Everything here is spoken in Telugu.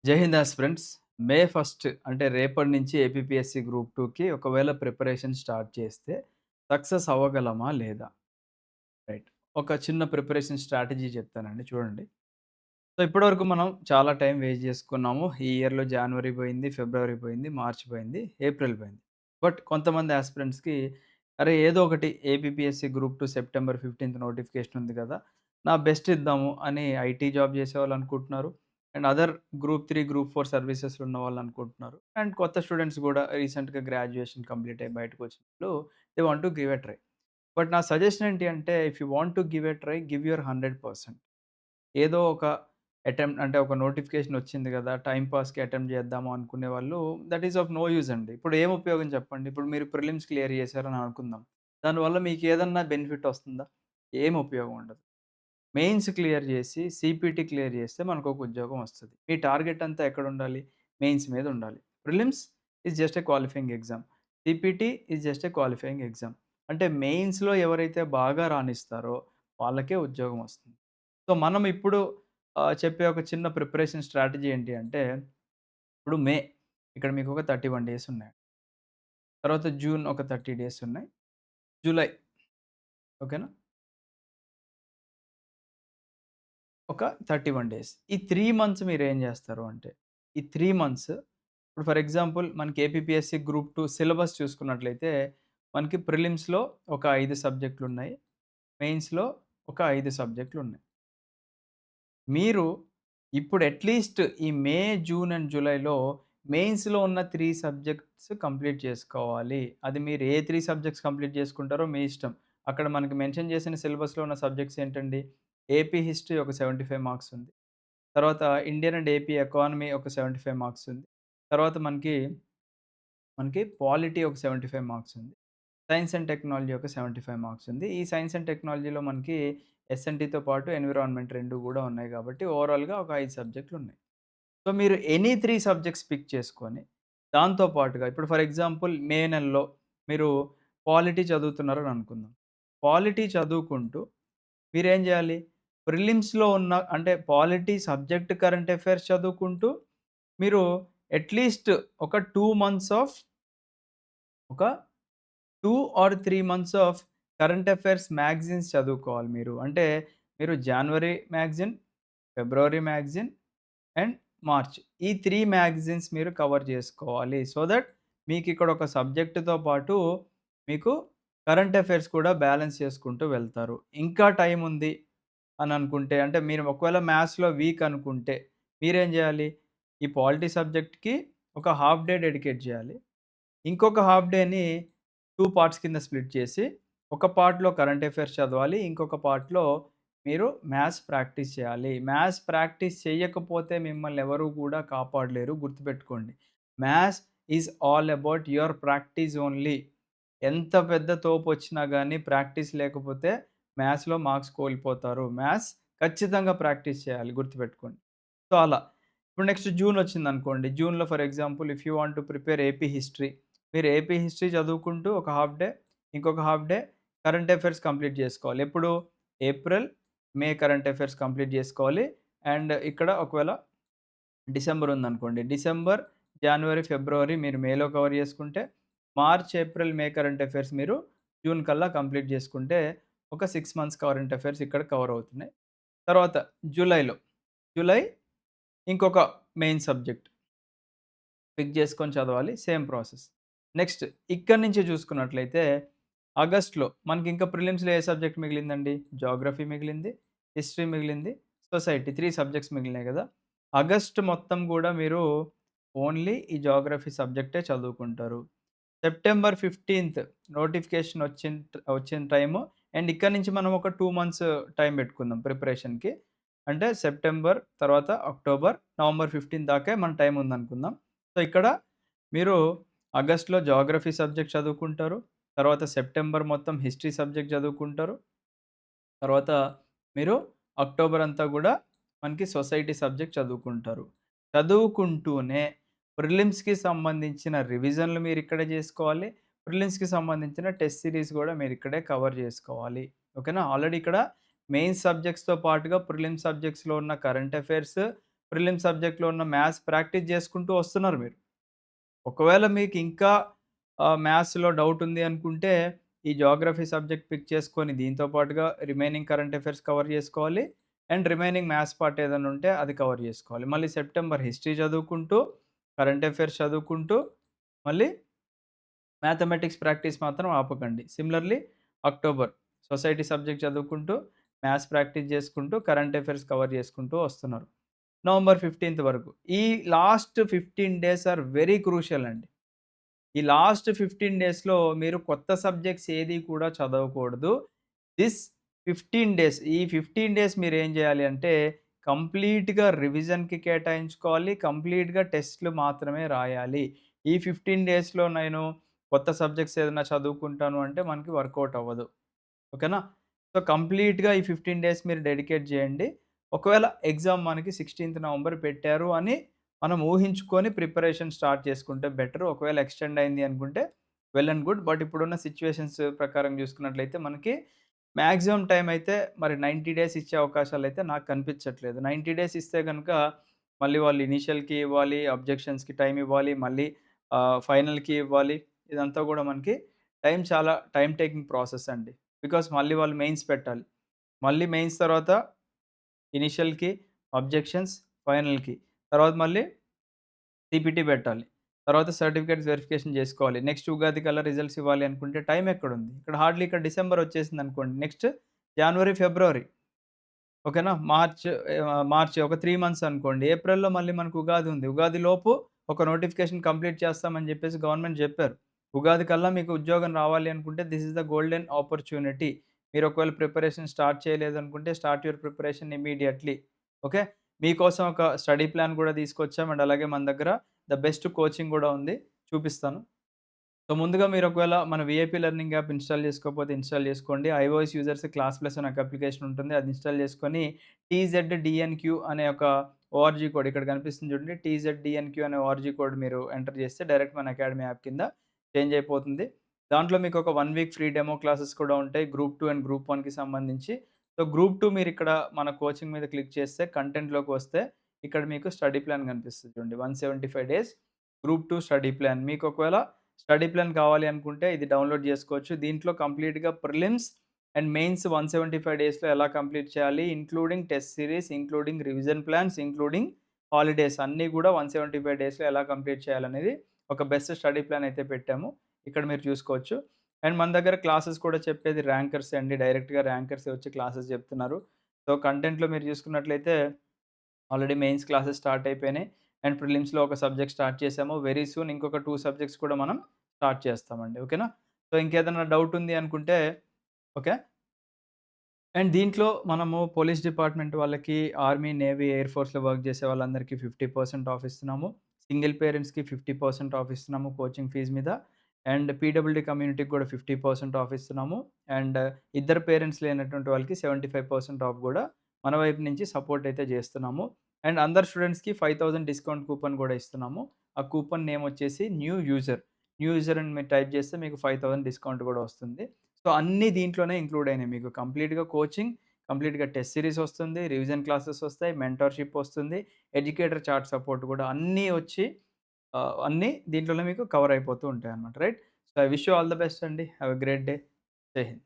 జై హింద్ ఆస్పిరెంట్స్. మే 1 అంటే రేపటి నుంచి ఏపీపీఎస్సీ గ్రూప్ 2కి ఒకవేళ ప్రిపరేషన్ స్టార్ట్ చేస్తే సక్సెస్ అవ్వగలమా? లేదా? రైట్. ఒక చిన్న ప్రిపరేషన్ స్ట్రాటజీ చెప్తానండి చూడండి. సో, ఇప్పటివరకు మనం చాలా టైం వేస్ట్ చేసుకున్నాము. ఈ ఇయర్‌లో జాన్వరి పోయింది, ఫిబ్రవరి పోయింది, మార్చ్ పోయింది, ఏప్రిల్ పోయింది. బట్ కొంతమంది ఆస్పిరెంట్స్‌కి అరే! ఏదో ఒకటి ఏపీపీఎస్సీ గ్రూప్ 2 సెప్టెంబర్ 15థ్ నోటిఫికేషన్ ఉంది కదా! నా బెస్ట్ ఇద్దాము అని ఐటీ జాబ్ చేసేవాళ్ళు అనుకుంటున్నారు. అండ్ అదర్ గ్రూప్ 3, గ్రూప్ 4 సర్వీసెస్‌లో ఉన్నవాళ్ళు అనుకుంటున్నారు. అండ్ కొత్త స్టూడెంట్స్ కూడా రీసెంట్‌గా గ్రాడ్యుయేషన్ కంప్లీట్ అయ్యి బయటకొచ్చినప్పుడు they want to give a try. But నా సజెషన్ ఏంటి అంటే if you want to give a try give your 100%. ఏదో ఒక అటెంప్ట్ అంటే ఒక నోటిఫికేషన్ వచ్చింది గదా! టైమ్ పాస్‌కి అటెంప్ట్ చేద్దాము అనుకునే వాళ్ళు that is of no use అండి. ఇప్పుడు ఏం ఉపయోగం చెప్పండి? ఇప్పుడు మీరు ప్రిలిమ్స్ క్లియర్ చేశారని అనుకుందాం. దానివల్ల మీకు ఏదన్నా బెనిఫిట్ వస్తుందా? ఏం ఉపయోగం ఉండదు. మెయిన్స్ క్లియర్ చేసి, సీపీటీ క్లియర్ చేస్తే మనకొక ఉద్యోగం వస్తది. మీ టార్గెట్ అంతా ఎక్కడుండాలి? మెయిన్స్ మీద ఉండాలి. Prelims is just a qualifying exam. CPT is just a qualifying exam. అంటే మెయిన్స్‌లో ఎవరైతే బాగా రాణిస్తారో వాళ్ళకే ఉద్యోగం వస్తుంది. సో, మనం ఇప్పుడు చెప్పే ఒక చిన్న ప్రిపరేషన్ స్ట్రాటజీ ఏంటి అంటే, ఇప్పుడు మే ఇక్కడ మీకు ఒక 31 డేస్ ఉన్నాయి. తర్వాత జూన్ ఒక 30 డేస్ ఉన్నాయి. జూలై ఓకేనా? ఒక 31 డేస్. ఈ 3 మంత్స్ మీరేం జేస్తారు అంటే, ఈ 3 మంత్స్ ఇప్పుడు ఫర్ ఎగ్జాంపుల్ మనకి ఏపీపీఎస్సీ గ్రూప్ 2 సిలబస్ చూసుకున్నట్లయితే, మనకి ప్రిలిమ్స్‌లో ఒక 5 సబ్జెక్టులున్నాయి. మెయిన్స్‌లో ఒక 5 సబ్జెక్టులున్నాయి. మీరు ఇప్పుడు అట్‌లీస్ట్ ఈ మే, జూన్ అండ్ జూలైలో మెయిన్స్‌లో ఉన్న 3 సబ్జెక్ట్స్ కంప్లీట్ చేసుకోవాలి. అది మీరు ఏ 3 సబ్జెక్ట్స్ కంప్లీట్ చేసుకుంటారో మీ ఇష్టం. అక్కడ మనకి మెన్షన్ చేసిన సిలబస్‌లో ఉన్న సబ్జెక్ట్స్ ఏంటండి? ఏపీ హిస్టరీ ఒక 75 మార్క్స్ ఉంది. తర్వాత ఇండియన్ అండ్ ఏపీ ఎకానమీ ఒక 75 మార్క్స్ ఉంది. తర్వాత మనకి పాలిటీ ఒక 75 మార్క్స్ ఉంది. సైన్స్ అండ్ టెక్నాలజీ ఒక 75 మార్క్స్ ఉంది. ఈ సైన్స్ అండ్ టెక్నాలజీలో మనకి ఎస్&టీతో పాటు ఎన్విరాన్మెంట్ 2 గూడా ఉన్నాయి కాబట్టి ఓవరాల్‌గా ఒక 5 సబ్జెక్టులున్నాయి. సో, మీరు ఎనీ 3 సబ్జెక్ట్స్ పిక్ చేసుకొని, దాంతో పాటుగా ఇప్పుడు ఫర్ ఎగ్జాంపుల్ మే నెలలో మీరు పాలిటీ చదువుతున్నారని అనుకుందాం. పాలిటీ చదువుకుంటూ మీరేం జేయాలి? ప్రిలిమ్స్‌లో ఉన్న అంటే పాలిటీ సబ్జెక్ట్ కరెంట్ అఫైర్స్ చదువుకుంటూ, మీరు అట్‌లీస్ట్ ఒక 2 మంత్స్ ఆఫ్ ఒక 2 or 3 months of current affairs magazines చదువుకోవాలి మీరు. అంటే మీరు జాన్వరి మ్యాగజైన్, ఫిబ్రవరి మ్యాగజైన్ అండ్ మార్చ్. ఈ 3 మ్యాగజైన్స్ మీరు కవర్ చేసుకోవాలి. సో దట్ మీకిక్కడ ఒక సబ్జెక్ట్‌తో పాటు మీకు కరెంట్ అఫైర్స్ కూడా బ్యాలెన్స్ చేసుకుంటూ వెళ్తారు. ఇంకా టైం ఉంది అని అనుకుంటే అంటే మీరు ఒకవేళ మ్యాథ్స్‌లో వీక్ అనుకుంటే మీరేం జేయాలి? ఈ పాలిటీ సబ్జెక్ట్‌కి ఒక హాఫ్ డే డెడికేట్ జేయాలి. ఇంకొక హాఫ్ డేని 2 పార్ట్స్ కింద స్ప్లిట్ చేసి, ఒక పార్ట్‌లో కరెంట్ అఫైర్స్ చదవాలి. ఇంకొక పార్ట్‌లో మీరు మ్యాథ్స్ ప్రాక్టీస్ చేయాలి. మ్యాథ్స్ ప్రాక్టీస్ చెయ్యకపోతే మిమ్మల్ని ఎవరు కూడా కాపాడలేరు గుర్తుపెట్టుకోండి. Maths is all about your practice only. ఎంత పెద్ద తోపొచ్చినా గానీ ప్రాక్టీస్ లేకపోతే మ్యాథ్స్‌లో మార్క్స్ కోల్పోతారు. మ్యాథ్స్ ఖచ్చితంగా ప్రాక్టీస్ చేయాలి గుర్తుపెట్టుకోండి. సో, అలా. ఇప్పుడు నెక్స్ట్ జూన్ వచ్చిందనుకోండి. జూన్‌లో for example if you want to prepare AP history. మీరు ఏపీ హిస్టరీ చదువుకుంటూ ఒక హాఫ్ డే, ఇంకొక half day current affairs complete జేసుకోవాలి. ఎప్పుడు? ఏప్రిల్, మే కరెంట్ అఫైర్స్ కంప్లీట్ జేసుకోవాలి. అండ్ ఇక్కడ ఒకవేళ డిసెంబర్ ఉందనుకోండి. డిసెంబర్, జనవరి, ఫిబ్రవరి మీరు మేలో కవర్ చేసుకుంటే, మార్చ్, ఏప్రిల్, మే కరెంట్ అఫైర్స్ మీరు జూన్ కల్లా కంప్లీట్ చేసుకుంటే, ఒక 6 మంత్స్ కరెంట్ అఫైర్స్ ఇక్కడ కవర్ అవుతున్నాయి. తర్వాత జూలైలో, జూలై ఇంకొక మెయిన్ సబ్జెక్ట్ పిక్ చేసుకొని చదవాలి. Same process. నెక్స్ట్ ఇక్కడి నుంచి చూసుకున్నట్లయితే, ఆగస్ట్‌లో మనకింకా ప్రిలిమ్స్‌లో ఏ సబ్జెక్ట్ మిగిలిందండి? జియోగ్రఫీ మిగిలింది, హిస్టరీ మిగిలింది, సొసైటీ 3 సబ్జెక్ట్స్ మిగిలినాయి గదా! ఆగస్ట్ మొత్తం గూడా మీరు ఓన్లీ ఈ జియోగ్రఫీ సబ్జెక్టే చదువుకుంటారు. సెప్టెంబర్ 15థ్ నోటిఫికేషన్ వచ్చిన టైము అండ్ ఇక్కడి నుంచి మనం ఒక 2 మంత్స్ టైం పెట్టుకుందాం ప్రిపరేషన్‌కి. అంటే సెప్టెంబర్, తర్వాత అక్టోబర్, నవంబర్ 15 దాకే మన టైం ఉందనుకుందాం. సో, ఇక్కడ మీరు ఆగస్ట్‌లో జియోగ్రఫీ సబ్జెక్ట్ చదువుకుంటారు. తర్వాత సెప్టెంబర్ మొత్తం హిస్టరీ సబ్జెక్ట్ చదువుకుంటారు. తర్వాత మీరు అక్టోబర్ అంతా గూడా మనకి సొసైటీ సబ్జెక్ట్ చదువుకుంటారు. చదువుకుంటూనే ప్రిలిమ్స్‌కి సంబంధించిన రివిజన్‌లు మీరిక్కడే జేసుకోవాలి. ప్రిలిమ్స్‌కి సంబంధించిన టెస్ట్ సీరీస్ గూడా మీరిక్కడే కవర్ జేసుకోవాలి. ఓకేనా? ఆల్రెడీ ఇక్కడ మెయిన్ సబ్జెక్ట్స్‌తో పాటుగా ప్రిలిమ్స్ సబ్జెక్ట్స్‌లో ఉన్న కరెంట్ అఫైర్స్, ప్రిలిమ్ సబ్జెక్ట్‌లో ఉన్న మ్యాథ్స్ ప్రాక్టీస్ చేసుకుంటూ వస్తున్నారు మీరు. ఒకవేళ మీకు ఇంకా మ్యాథ్స్‌లో డౌట్ ఉంది అనుకుంటే, ఈ జియోగ్రఫీ సబ్జెక్ట్ పిక్ చేసుకొని దీంతో పాటుగా రిమైనింగ్ కరెంట్ అఫైర్స్ కవర్ చేసుకోవాలి. అండ్ రిమైనింగ్ మ్యాథ్స్ పార్ట్ ఏదైనా ఉంటే అది కవర్ చేసుకోవాలి. మళ్ళీ సెప్టెంబర్ హిస్టరీ చదువుకుంటూ, కరెంట్ అఫైర్స్ చదువుకుంటూ, మళ్ళీ మ్యాథమెటిక్స్ ప్రాక్టీస్ మాత్రం ఆపకండి. సిమిలర్‌లీ అక్టోబర్ సొసైటీ సబ్జెక్ట్ చదువుకుంటూ, మ్యాథ్స్ ప్రాక్టీస్ చేసుకుంటూ, కరెంట్ అఫైర్స్ కవర్ చేసుకుంటూ వస్తున్నారు. నవంబర్ 15థ్ వరకు. ఈ last 15 days are very crucial అండి. ఈ లాస్ట్ 15 డేస్‌లో మీరు కొత్త సబ్జెక్ట్స్ ఏది కూడా చదవకూడదు. దిస్ 15 డేస్ ఈ 15 డేస్ మీరేం జేయాలి అంటే కంప్లీట్‌గా రివిజన్‌కి కేటాయించుకోవాలి. కంప్లీట్‌గా టెస్ట్‌లు మాత్రమే రాయాలి. ఈ 15 డేస్‌లో నేను కొత్త సబ్జెక్ట్స్ ఏదైనా చదువుకుంటాను అంటే మనకి వర్కౌట్ అవ్వదు. ఓకేనా? సో, కంప్లీట్‌గా ఈ 15 డేస్ మీరు డెడికేట్ జేయండి. ఒకవేళ ఎగ్జామ్ మనకి 16థ్ నవంబర్ పెట్టారు అని మనం ఊహించుకొని ప్రిపరేషన్ స్టార్ట్ చేసుకుంటే బెటర్. ఒకవేళ ఎక్స్‌టెండ్ అయింది అనుకుంటే వెల్ అండ్ గుడ్. బట్ ఇప్పుడున్న సిట్యుయేషన్స్ ప్రకారం చూసుకున్నట్లయితే మనకి మాక్సిమం టైమ్ అయితే మరి 90 డేస్ ఇచ్చే అవకాశాలైతే నాకు కనిపించట్లేదు. 90 డేస్ ఇస్తే గనుక మళ్ళీ వాళ్ళు ఇనీషియల్‌కి ఇవ్వాలి, అబ్జెక్షన్స్‌కి టైమ్ ఇవ్వాలి, మళ్ళీ ఫైనల్‌కి ఇవ్వాలి. ఇదంతా గూడా మనకి చాలా టైమ్ టేకింగ్ ప్రాసెస్ అండి. బికాజ్ మళ్ళీ వాళ్ళు మెయిన్స్ పెట్టాలి. మళ్ళీ మెయిన్స్ తర్వాత ఇనీషియల్‌కి, అబ్జెక్షన్స్, ఫైనల్‌కి. తర్వాత మళ్ళీ సీపీటీ పెట్టాలి. తర్వాత సర్టిఫికేట్స్ వెరిఫికేషన్ జేసుకోవాలి. నెక్స్ట్ ఉగాది కల్లా రిజల్ట్స్ ఇవ్వాలి అనుకుంటే టైం ఎక్కడుంది? ఇక్కడ హార్డ్‌లీ ఇక్కడ డిసెంబర్ వచ్చేసిందనుకోండి. నెక్స్ట్ జనవరి, ఫిబ్రవరి. ఓకేనా? మార్చ్ ఒక 3 మంత్స్ అనుకోండి. ఏప్రిల్‌లో మళ్ళీ మనకు ఉగాది ఉంది. ఉగాది లోపు ఒక నోటిఫికేషన్ కంప్లీట్ చేస్తామని జెప్పేసి గవర్నమెంట్ జెప్పారు. ఉగాది కల్లా మీకు ఉద్యోగం రావాలి అనుకుంటే this is the golden opportunity. మీరు ఒకవేళ ప్రిపరేషన్ స్టార్ట్ చేయలేదనుకుంటే start your preparation immediately. Okay. మీకోసం ఒక స్టడీ ప్లాన్ గూడా తీసుకొచ్చాం. అండ్ అలాగే మన దగ్గర ద బెస్ట్ కోచింగ్ గూడా ఉంది. చూపిస్తాను. సో, ముందుగా మీరు ఒకవేళ మన వీఐపీ లెర్నింగ్ యాప్ ఇన్‌స్టాల్ చేసుకోకపోతే ఇన్‌స్టాల్ చేసుకోండి. ఐఓఎస్ యూజర్స్ క్లాస్ ప్లస్ అనే ఒక అప్లికేషన్ ఉంటుంది. అది ఇన్‌స్టాల్ చేసుకొని టీజెడ్‌డిఎన్‌క్యూ అనే ఒక ఓఆర్‌జీ కోడ్ ఇక్కడ కనిపిస్తుంది చూడండి. టీజెడ్‌డిఎన్‌క్యూ అనే ఓఆర్‌జీ కోడ్ మీరు ఎంటర్ చేస్తే డైరెక్ట్ మన అకాడమీ యాప్ కింద చేంజ్ అయిపోతుంది. దాంట్లో మీకు ఒక 1 వీక్ ఫ్రీ డెమో క్లాసెస్ కూడా ఉంటాయి. గ్రూప్ 2 అండ్ గ్రూప్ 1కి సంబంధించి. సో, గ్రూప్ 2 మీరిక్కడ మన కోచింగ్ మీద క్లిక్ చేస్తే కంటెంట్‌లోకి వస్తే ఇక్కడ మీకు స్టడీ ప్లాన్ కనిపిస్తుంది చూడండి. 175 డేస్ గ్రూప్ 2 స్టడీ ప్లాన్. మీకు ఒకవేళ స్టడీ ప్లాన్ కావాలి అనుకుంటే ఇది డౌన్‌లోడ్ జేసుకోవచ్చు. దీంట్లో కంప్లీట్‌గా ప్రిలిమ్స్ అండ్ మెయిన్స్ 175 డేస్‌లో ఎలా కంప్లీట్ చేయాలి, including test series, including revision plans, including holidays అన్నీ గూడా 175 డేస్‌లో ఎలా కంప్లీట్ చేయాలనేది ఒక బెస్ట్ స్టడీ ప్లాన్ అయితే పెట్టాము. ఇక్కడ మీరు చూసుకోవచ్చు. అండ్ మన దగ్గర క్లాసెస్ కూడా చెప్పేది ర్యాంకర్సే అండి. డైరెక్ట్‌గా ర్యాంకర్సే వచ్చి క్లాసెస్ చెప్తున్నారు. సో, కంటెంట్‌లో మీరు చూసుకున్నట్లయితే ఆల్రెడీ మెయిన్స్ క్లాసెస్ స్టార్ట్ అయిపోయినాయి. అండ్ ప్రిలిమ్స్‌లో ఒక సబ్జెక్ట్ స్టార్ట్ చేసాము. వెరీ సూన్ ఇంకొక 2 సబ్జెక్ట్స్ కూడా మనం స్టార్ట్ చేస్తామండి. ఓకేనా? సో, ఇంకేదైనా డౌట్ ఉంది అనుకుంటే ఓకే. అండ్ దీంట్లో మనము పోలీస్ డిపార్ట్‌మెంట్ వాళ్ళకి, ఆర్మీ, నేవీ, ఎయిర్ ఫోర్స్‌లో వర్క్ చేసే వాళ్ళందరికీ 50% ఆఫ్ ఇస్తున్నాము. సింగిల్ పేరెంట్స్‌కి 50% ఆఫ్ ఇస్తున్నాము కోచింగ్ ఫీస్ మీద. అండ్ పీడబ్ల్యూడీ కమ్యూనిటీకి కూడా 50% ఆఫ్ ఇస్తున్నాము. అండ్ ఇద్దరు పేరెంట్స్ లేనటువంటి వాళ్ళకి 75% ఆఫ్ గూడా మన వైపు నుంచి సపోర్ట్ అయితే చేస్తున్నాము. అండ్ అందరు స్టూడెంట్స్‌కి 5000 డిస్కౌంట్ కూపన్ గూడా ఇస్తున్నాము. ఆ కూపన్ నేమ్ వచ్చేసి న్యూ యూజర్. న్యూ యూజర్ అని మీరు టైప్ చేస్తే మీకు 5000 డిస్కౌంట్ గూడా వస్తుంది. సో, అన్నీ దీంట్లోనే ఇంక్లూడ్ అయినాయి. మీకు కంప్లీట్‌గా కోచింగ్, కంప్లీట్‌గా టెస్ట్ సీరీస్ వస్తుంది, రివిజన్ క్లాసెస్ వస్తాయి, మెంటర్‌షిప్ వస్తుంది, ఎడ్యుకేటర్ చార్ట్ సపోర్ట్ కూడా అన్నీ వచ్చి అన్నీ దీంట్లోనే మీకు కవర్ అయిపోతూ ఉంటాయన్నమాట. Right. So, I wish you all the best అండి. Have a great day. Jai Hind.